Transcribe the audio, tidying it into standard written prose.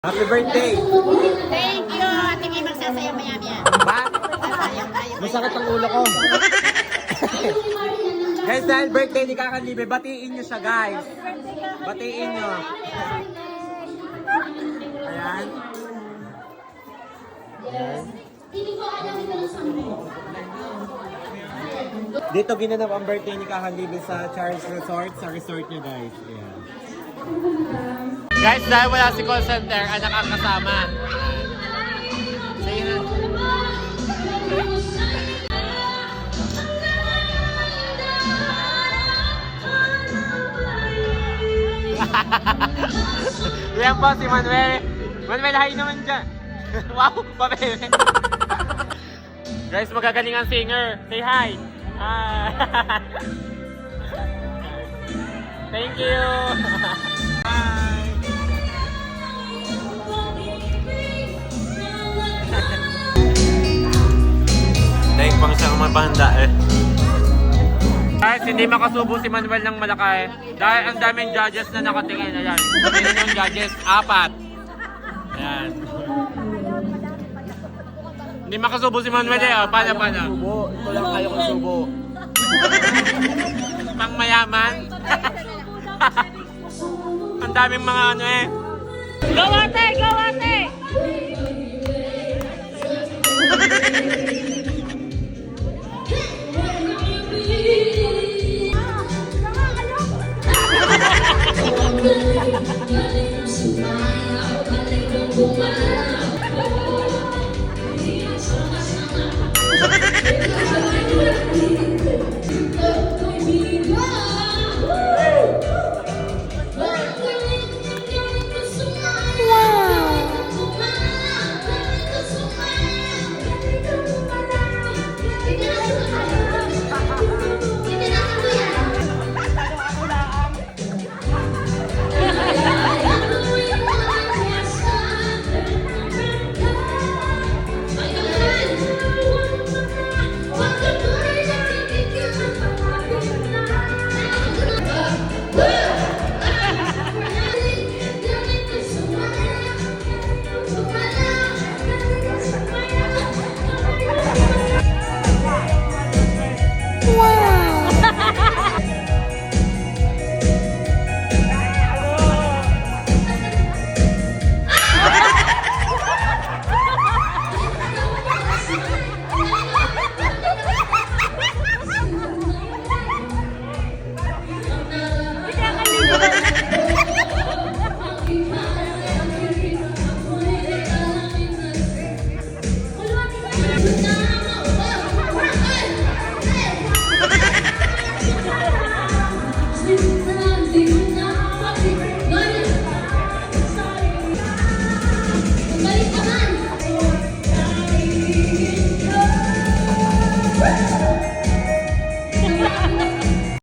Happy birthday! Thank you! Ate May magsasayaw maya-maya. Ba? Sasayaw tayo. Masakit ang ulo ko. Guys, dahil birthday ni Kakalibe, batiin nyo siya, guys. Batiin nyo. Ayan. Dito ginanap ang birthday ni Kakalibe sa Charles Resort, sa resort niya, guys. Ayan. Guys, dahil wala si call center, anak ang kasama. Sige na. Yan po si Manuel. Manuel, hi naman dyan. Wow, pabebe. Guys, magagaling ang singer. Say hi. Hi. Thank you. Hi. Dahil pang siyang mapahanda eh. Guys, hindi makasubo si Manuel ng Malakay dahil ang daming judges na nakatingin. Ayan. Sino yung judges? 4. Ayan. Hindi makasubo si Manuel eh. Paano? Subo. Ito lang kayo kong subo. Pang mayaman. Ang daming mga ano eh. Go ate! Go ate! Galing ang sumaya, galing ang bumalik.